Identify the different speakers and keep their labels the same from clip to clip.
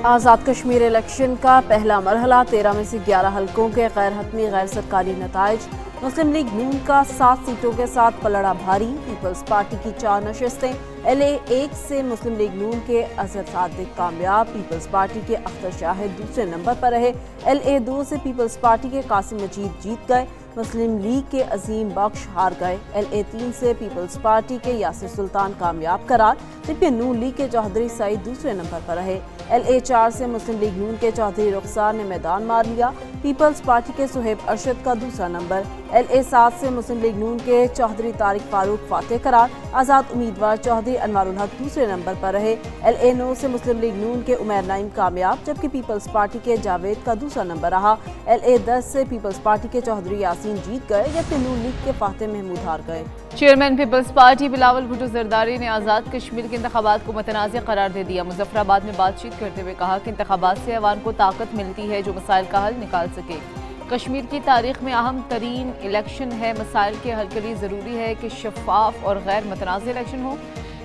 Speaker 1: Azad Kashmir election का पहला मरहला 13 में से 11 हलकों के गैर हतमी गैर सरकारी नताइज। मुस्लिम लीग नून का 7 सीटों के साथ पलड़ा भारी। पीपल्स पार्टी की 4 नशस्तें। LA-1 से मुस्लिम लीग नून के अजहर सादिक कामयाब। पीपल्स पार्टी के अख्तर शाहिद दूसरे नंबर पर रहे। LA-2 से पीपल्स पार्टी के कासिम मजीद जीत गए। मुस्लिम लीग के अजीम बख्श हार गए। LA-3 से पीपल्स पार्टी के यासिर सुल्तान कामयाब करार, जबकि नून लीग के चौधरी सईद दूसरे नंबर पर रहे। LA-4 से मुस्लिम लीग नून के चौधरी रुखसार ने मैदान मार लिया। पीपल्स पार्टी के सुहेब अरशद का दूसरा नंबर। LA-7 से मुस्लिम लीग नून के चौधरी तारिक फारूक फातेह करार। आज़ाद उम्मीदवार चौधरी अनवारुल हक दूसरे नंबर पर रहे। LA-9 से मुस्लिम लीग नून के उमैर नईम कामयाब, जबकि पीपल्स पार्टी के जावेद का दूसरा नंबर रहा। LA-10 से पीपल्स पार्टी के चौधरी यासीन जीत गए, जबकि नून लीग के फातेह महमूद हार गए।
Speaker 2: Chairman Peoples party Bilawal Bhutto Zardari ने आज़ाद कश्मीर के इंतखाबात को मुतनाज़ करार दे दिया। मुजफ्फराबाद में बातचीत करते हुए कहा कि इंतखाबात से अवाम को ताकत मिलती है जो मसाइल का हल निकाल सके। कश्मीर की तारीख में अहम तरीन इलेक्शन है। मसाइल के हल के लिए ज़रूरी है कि शफाफ और गैर मुतनाज़ इलेक्शन हो।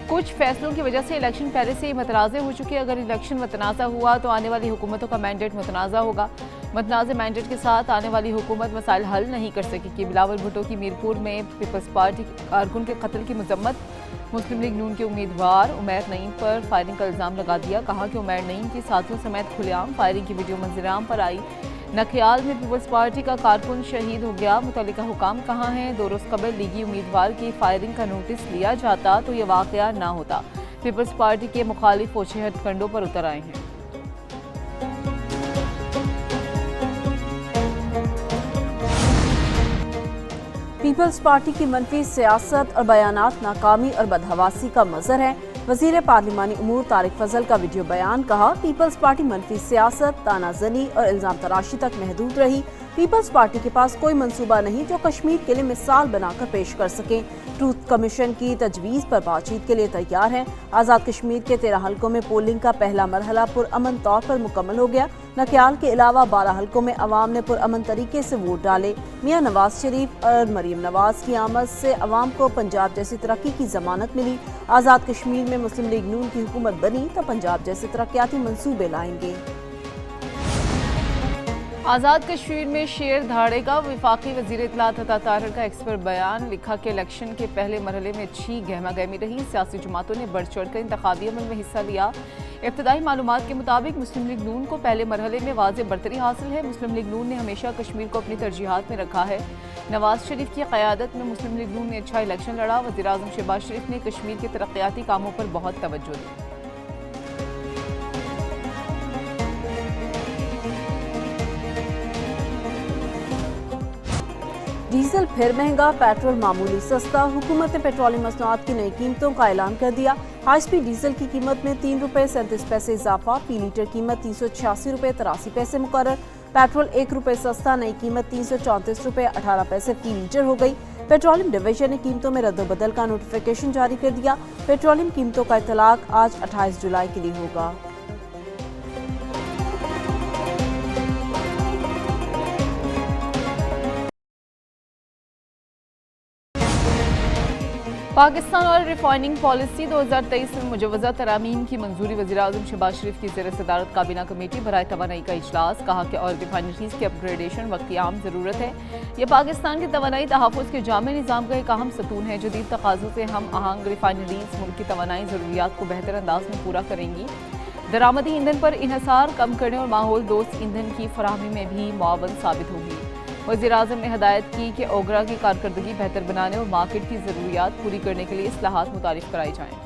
Speaker 2: कुछ फैसलों की वजह से इलेक्शन पहले से ही मुतनाज़ हो चुके। अगर इलेक्शन मुतनाज़ हुआ तो आने वाली हुकूमतों का मैंडेट मुतनाज़ होगा। मुतनाज़ मैंडेट के साथ आने वाली हुकूमत मसाइल हल नहीं कर सकेगी। बिलावल भुट्टो की मीरपुर में पीपल्स पार्टी कारकुन के कत्ल की मजम्मत। मुस्लिम लीग नून के उम्मीदवार उमैर नईम पर फायरिंग का इल्ज़ाम लगा दिया। कहा कि उमैर नईम के साथियों समेत खुलेआम फायरिंग की वीडियो मंजराम पर आई। नखयाल में पीपल्स पार्टी का कारकुन शहीद हो गया। मुतल्लिका हुकाम कहाँ हैं? 2 रोज़ कबल लीगी उम्मीदवार की फायरिंग का नोटिस लिया जाता तो ये वाक़या ना होता। पीपल्स पार्टी के मुखालिफ फौजी हथकंडों पर उतर आए हैं।
Speaker 1: पीपल्स पार्टी की मनफी सियासत और बयानात नाकामी और बदहवासी का मज़र है। वज़ीर पार्लिमानी उमूर तारिक फजल का वीडियो बयान। कहा, पीपल्स पार्टी मनफी सियासत, तानाजनी और इल्ज़ाम तराशी तक महदूद रही। पीपल्स पार्टी के पास कोई मंसूबा नहीं जो कश्मीर के लिए मिसाल बनाकर पेश कर सकें। ट्रूथ कमीशन की तजवीज़ पर बातचीत के लिए तैयार हैं। आज़ाद कश्मीर के 13 हलकों में पोलिंग का पहला मरहला पुरअमन तौर पर मुकम्मल हो गया। नखयाल के अलावा 12 हलकों में अवाम ने पुरअमन तरीके से वोट डाले। मियां नवाज शरीफ और मरीम नवाज की आमद से अवाम को पंजाब जैसी तरक्की की जमानत मिली। आज़ाद कश्मीर में मुस्लिम लीग नून की हुकूमत बनी तो पंजाब जैसे तरक्याती मंसूबे लाएंगे।
Speaker 2: आज़ाद कश्मीर में शेर धाड़े का वफाकी वज़ीर इत्तलात अता ताहिर का एक्सपर्ट बयान। लिखा कि इलेक्शन के पहले मरहले में अच्छी गहमा गहमी रही। सियासी जमातों ने बढ़ चढ़ कर इंतखाबी अमल में हिस्सा लिया। इब्तदाई मालूमात के मुताबिक मुस्लिम लीग नून को पहले मरहले में वाज़ेह बरतरी हासिल है। मुस्लिम लीग नून ने हमेशा कश्मीर को अपनी तरजीहात में रखा है। नवाज शरीफ की क़यादत में मुस्लिम लीग नून ने अच्छा इलेक्शन लड़ा। वज़ीर आज़म शहबाज शरीफ ने कश्मीर के तरक्याती कामों पर बहुत तवज्जो दी।
Speaker 1: डीजल फिर महंगा, पेट्रोल मामूली सस्ता। हुकूमत ने पेट्रोलियम मसनूआत की नई कीमतों का ऐलान कर दिया। हाई स्पीड डीजल की कीमत में 3 रुपये 37 पैसे इजाफा। फी लीटर कीमत 386 रुपये 83 पैसे मुकर्रर। पेट्रोल 1 रुपये सस्ता, नई कीमत 334 रुपये 18 पैसे फी लीटर हो गई। पेट्रोलियम डिवीजन ने कीमतों में रद्दोबदल का नोटिफिकेशन जारी कर दिया। पेट्रोलियम कीमतों का इतलाक आज 28 जुलाई के लिए होगा।
Speaker 2: पाकिस्तान और रिफाइनिंग पॉलिसी 2023 में मुजवज़ा तरामीम की मंजूरी। वज़ीर आज़म शहबाज शरीफ की ज़ेर सदारत काबीना कमेटी बराए तवानाई का इजलास। कहा कि और रिफाइनरीज की अपग्रेडेशन वक्ती आम ज़रूरत है। यह पाकिस्तान के तवानाई तहफ़्फ़ुज़ के जामे निज़ाम का एक अहम सतून है। जदीद तकाज़ों से हम आहंग रिफाइनरीज मुल्क की तवानाई ज़रूरियात को बेहतर अंदाज में पूरा करेंगी। दरामदी ईंधन पर इन्हसार कम करने और माहौल दोस्त ईंधन की फराहमी में भी मुआवन साबित होगी। वज़ीर आज़म ने हदायत की कि ओगरा की कारकर्दगी बेहतर बनाने और मार्केट की ज़रूरियात पूरी करने के लिए इस्लाहात मुतारिफ कराई जाएँ।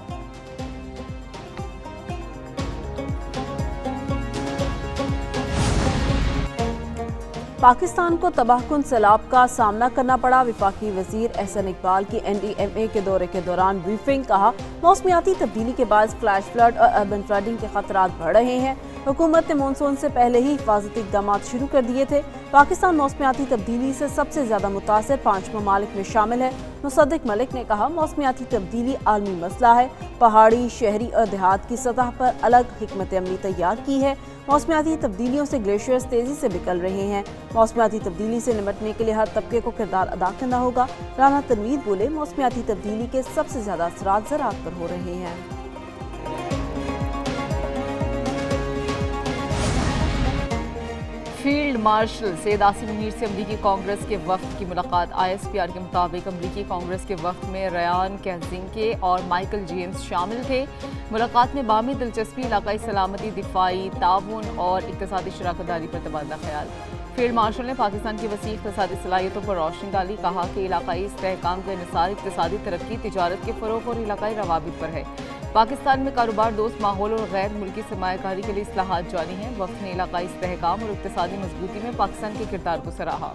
Speaker 1: पाकिस्तान को तबाहकुन सैलाब का सामना करना पड़ा। वफाकी वज़ीर एहसन इकबाल की NDMA के दौरे के दौरान ब्रीफिंग। कहा, मौसमियाती तब्दीली के बाद फ्लैश फ्लड और अर्बन फ्लडिंग के खतरात बढ़ रहे हैं। हुकूमत ने मानसून से पहले ही हिफाजती इक़दाम शुरू कर दिए थे। पाकिस्तान मौसमियाती तब्दीली से सबसे ज़्यादा मुतासर 5 ममालिक में शामिल है। मुसद्दिक मलिक ने कहा, मौसमियाती तब्दीली आलमी मसला है। पहाड़ी, शहरी और देहात की सतह पर अलग हिकमत अमली तैयार की है। मौसमियाती तब्दीलियों से ग्लेशियर्स तेज़ी से बिखर रहे हैं। मौसमियाती तब्दीली से निपटने के लिए हर तबके को किरदार अदा करना होगा। राना तनवीर बोले, मौसमियाती तब्दीली के सबसे ज़्यादा असरात ज़राअत पर हो रहे हैं।
Speaker 2: फील्ड मार्शल सैयद आसिम मुनीर से अमरीकी कांग्रेस के वफ्द की मुलाकात। ISPR के मुताबिक अमरीकी कांग्रेस के वफ्द में रयान कैजिंके और माइकल जेम्स शामिल थे। मुलाकात में बाहमी दिलचस्पी, इलाकाई सलामती, दिफाई ताउन और इक्तिसादी शराकतदारी पर तबादला ख्याल। फील्ड मार्शल ने पाकिस्तान की वसीह इक्तिसादी सलाहियतों पर रोशनी डाली। कहा कि इलाकाई इस्तेहकाम का इन्हिसार इक्तिसादी तरक्की, तिजारत के फ़रोग़ और इलाकाई रवाबित पर है। पाकिस्तान में कारोबार दोस्त माहौल और गैर मुल्की सरमायाकारी के लिए इस्लाहात जारी हैं। वफ्द ने इलाकाई इस्तेहकाम और इक्तिसादी मजबूती में पाकिस्तान के किरदार को सराहा।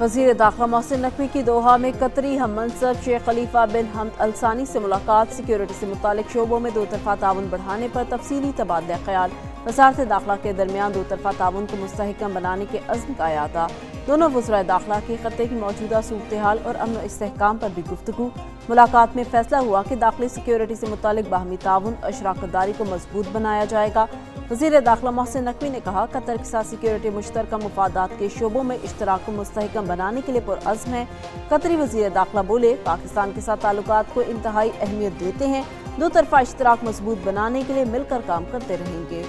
Speaker 1: वज़ीर दाखिला मोहसिन नकवी की दोहा में कतरी हम मनसब शेख खलीफा बिन हमद अल सानी से मुलाकात। सिक्योरिटी से मुतालिक शोबों में दो तरफा ताउन बढ़ाने पर तफसीली तबादला ख्याल। वज़ारत दाखिला के दरमियान दो तरफा ताउन को मुस्तहकम बनाने के अज़्म का अयादा। दोनों वज़राए दाखिला की खत्ते की मौजूदा सूरत हाल और अमन और इस्तेहकाम पर भी गुफ्तगू। मुलाकात में फैसला हुआ कि दाखिली सिक्योरिटी से मुतालिक बाहमी ताउन और शराकतदारी को मजबूत बनाया जाएगा। वज़ीर दाखिला मोहसिन नकवी ने कहा, कतर के साथ सिक्योरिटी मुश्तरका मुफादात के शोबों में इश्तराक को मुस्तहकम बनाने के लिए पुरअज़्म है। कतरी वज़ीर दाखिला बोले, पाकिस्तान के साथ ताल्लुकात को इंतहाई अहमियत देते हैं। दो तरफा इश्तराक मजबूत बनाने के लिए मिलकर काम करते रहेंगे।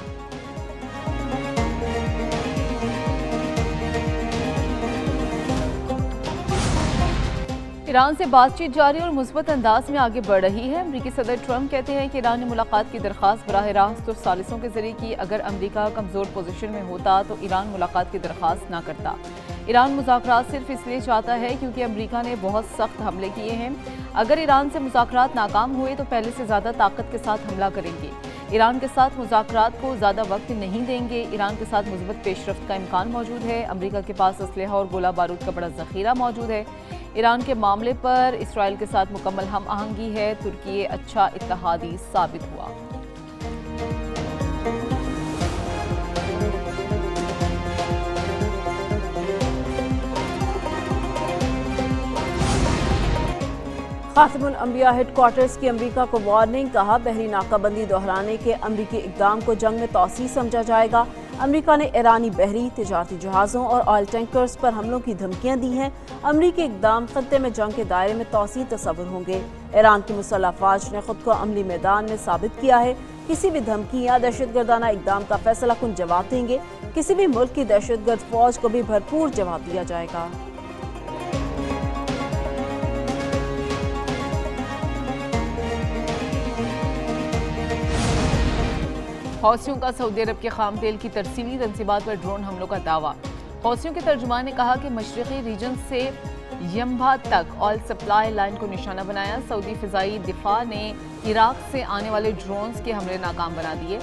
Speaker 2: ईरान से बातचीत जारी और मुस्बत अंदाज में आगे बढ़ रही है। अमरीकी सदर ट्रंप कहते हैं कि ईरान ने मुलाकात की दरख्वास्त बराह रास्त और सालिसों के जरिए की। अगर अमरीका कमज़ोर पोजीशन में होता तो ईरान मुलाकात की दरख्वास्त ना करता। ईरान मुज़ाकरात सिर्फ इसलिए चाहता है क्योंकि अमरीका ने बहुत सख्त हमले किए हैं। अगर ईरान से मुज़ाकरात नाकाम हुए तो पहले से ज़्यादा ताकत के साथ हमला करेंगे। ईरान के साथ मुज़ाकरात को ज़्यादा वक्त नहीं देंगे। ईरान के साथ मुस्बत पेशरफ्त का इम्कान मौजूद है। अमरीका के पास असलहा और गोला बारूद का बड़ा ज़ख़ीरा मौजूद है। ईरान के मामले पर इसराइल के साथ मुकम्मल हम आहंगी है। तुर्की अच्छा इत्तेहादी साबित हुआ।
Speaker 1: खातिमुल अंबिया हेडक्वार्टर्स की अमरीका को वार्निंग। कहा, बहरी नाकाबंदी दोहराने के अमरीकी इक़दाम को जंग में तौसीह समझा जाएगा। अमरीका ने ईरानी बहरी तिजारती जहाज़ों और ऑयल टैंकर्स पर हमलों की धमकियां दी हैं। अमरीकी इक़दाम खत्ते में जंग के दायरे में तौसीह तस्वुर होंगे। ईरान की मुसल्लह अफ़वाज ने खुद को अमली मैदान में साबित किया है। किसी भी धमकी या दहशतगर्दाना इक़दाम का फैसला कुन जवाब देंगे। किसी भी मुल्क की दहशतगर्द फौज को भी भरपूर जवाब दिया जाएगा।
Speaker 2: हौसियों का सऊदी अरब के खाम तेल की तरसीली तंसीबात पर ड्रोन हमलों का दावा। हौसियों के तर्जुमान ने कहा कि मशरक़ी रीजन से यम्बा तक ऑयल सप्लाई लाइन को निशाना बनाया। सऊदी फ़िज़ाई दिफा ने इराक से आने वाले ड्रोन्स के हमले नाकाम बना दिए।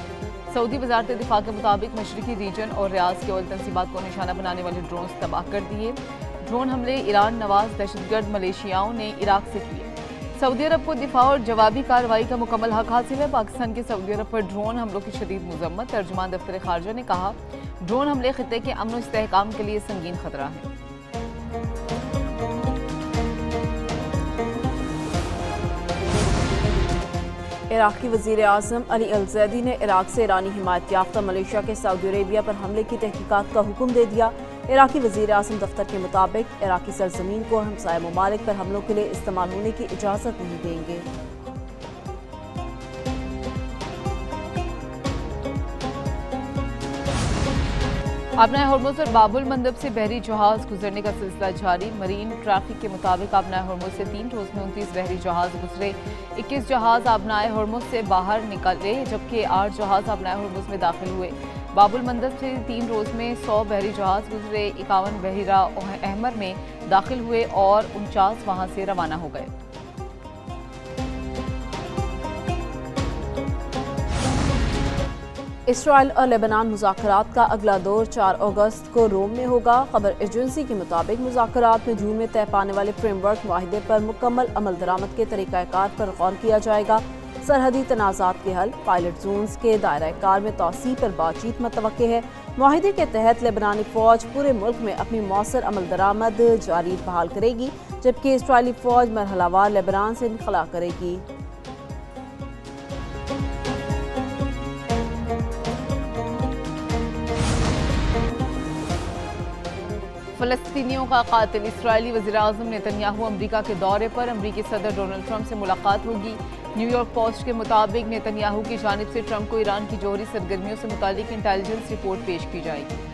Speaker 2: सऊदी वज़ारत दिफा के मुताबिक मशरक़ी रीजन और रियाज के ऑयल तंसीबात को निशाना बनाने वाले ड्रोन्स तबाह कर दिए। ड्रोन हमले ईरान नवाज दहशतगर्द मलेशियाओं ने इराक से किए। सऊदी अरब को दिफा और जवाबी कार्रवाई का मुकम्मल हक हासिल है। पाकिस्तान की सऊदी अरब पर ड्रोन हमलों की शदीद मज़म्मत। तर्जुमान दफ्तर खारजा ने कहा, ड्रोन हमले खित्ते के अमन और इस्तेहकाम के लिए संगीन खतरा है।
Speaker 1: इराक़ी वज़ीर आज़म अली अल ज़ैदी ने इराक से ईरानी हिमायत याफ्ता मलेशिया के सऊदी अरेबिया पर हमले की तहकीकात का हुक्म दे दिया। इराक़ी वज़ीर आज़म दफ्तर के मुताबिक इराक़ी सरज़मीन को हमसाया ममालिक पर हमलों के लिए इस्तेमाल होने की इजाज़त नहीं देंगे।
Speaker 2: आबनाए हॉर्मुज़ और बाबुल मंदब से बहरी जहाज़ गुजरने का सिलसिला जारी। मरीन ट्रैफिक के मुताबिक आबनाए हॉर्मुज़ से 3 रोज़ में 29 बहरी जहाज़ गुजरे। 21 जहाज़ आबनाए हॉर्मुज़ से बाहर निकले, जबकि 8 जहाज़ आबनाए हॉर्मुज़ में दाखिल हुए। बाबुल मंदब से 3 रोज़ में 100 बहरी जहाज़ गुजरे। 51 बहरा अहमर में दाखिल हुए और 49 वहाँ से रवाना हो गए।
Speaker 1: इसराइल और लेबनान मुज़ाकरात का अगला दौर 4 अगस्त को रोम में होगा। खबर एजेंसी के मुताबिक मुज़ाकरात में जून में तय पाने वाले फ्रेमवर्क माहिदे पर मुकम्मल अमल दरामद के तरीक़ाकार पर गौर किया जाएगा। सरहदी तनाज़ात के हल, पायलट जोन्स के दायरा कार में तौसीह पर बातचीत मुतवक्के है। माहिदे के तहत लेबनानी फ़ौज पूरे मुल्क में अपनी मौसर अमल दरामद जारी बहाल करेगी, जबकि इसराइली फ़ौज मरहलावार लेबनान से इनखला करेगी।
Speaker 2: فلسطینیوں کا قاتل اسرائیلی وزیراعظم نیتنیاہو امریکہ کے دورے پر، امریکی صدر ڈونلڈ ٹرمپ سے ملاقات ہوگی۔ نیو یارک پوسٹ کے مطابق نیتنیاہو کی جانب سے ٹرمپ کو ایران کی جوہری سرگرمیوں سے متعلق انٹیلیجنس رپورٹ پیش کی جائے گی۔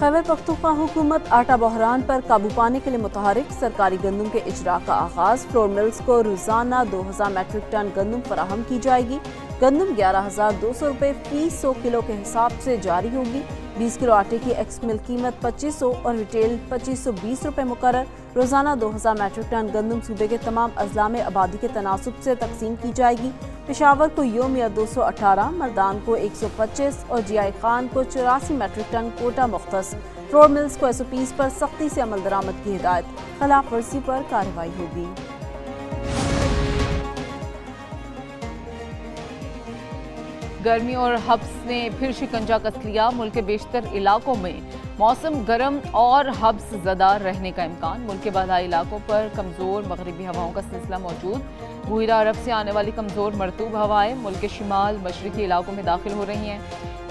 Speaker 1: خیبر پختونخوا حکومت آٹا بحران پر قابو پانے کے لیے متحرک، سرکاری گندم کے اجراء کا آغاز، فلور ملز کو روزانہ 2000 میٹرک ٹن گندم فراہم کی جائے گی۔ گندم 11,200 روپے فی 100 کلو کے حساب سے جاری ہوگی۔ 20 کلو آٹے کی ایکس مل قیمت 2500 اور ریٹیل 2520 روپے مقرر۔ روزانہ 2000 میٹرک ٹن گندم صوبے کے تمام اضلاع میں آبادی کے تناسب سے تقسیم کی جائے گی۔ پشاور کو یومیہ 218، مردان کو 125 اور جی آئی خان کو 84 میٹرک ٹن کوٹا مختص۔ فلور ملز کو SOPs پر سختی سے عمل درآمد کی ہدایت، خلاف ورزی پر کارروائی ہوگی۔
Speaker 2: گرمی اور حبس نے پھر شکنجہ کس لیا، ملک کے بیشتر علاقوں میں موسم گرم اور حبس زدہ رہنے کا امکان۔ ملک کے بالائی علاقوں پر کمزور مغربی ہواؤں کا سلسلہ موجود، بحیرہ عرب سے آنے والی کمزور مرطوب ہوائیں ملک کے شمال مشرقی علاقوں میں داخل ہو رہی ہیں۔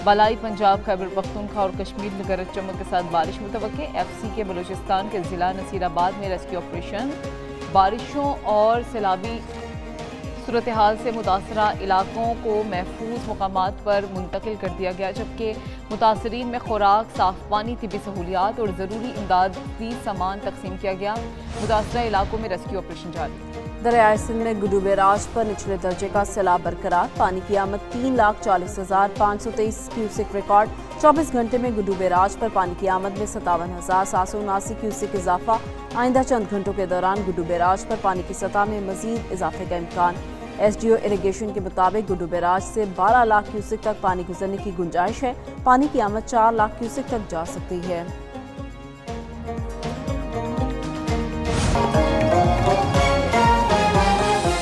Speaker 2: بالائی پنجاب، خیبر پختونخوا اور کشمیر میں گرج چمک کے ساتھ بارش متوقع۔ FCK کے بلوچستان کے ضلع نصیر آباد میں ریسکیو آپریشن، بارشوں اور سیلابی صورتحال سے متاثرہ علاقوں کو محفوظ مقامات پر منتقل کر دیا گیا، جبکہ متاثرین میں خوراک، صاف پانی، طبی سہولیات اور ضروری امدادی سامان تقسیم کیا گیا۔ متاثرہ علاقوں میں ریسکیو آپریشن جاری۔
Speaker 1: دریائے سندھ میں گڈو بیراج پر نچلے درجے کا سیلاب برقرار، پانی کی آمد 3,40,523 کیوسک ریکارڈ۔ 24 گھنٹے میں گڈو بیراج پر پانی کی آمد میں 57,779 کیوسک اضافہ۔ آئندہ چند گھنٹوں کے دوران گڈو بیراج پر پانی کی سطح میں مزید اضافے کا امکان۔ SDO اریگیشن کے مطابق گڈو بیراج سے 12 لاکھ کیوسک تک پانی گزرنے کی گنجائش ہے۔ پانی کی آمد 4 لاکھ کیوسک تک جا سکتی ہے۔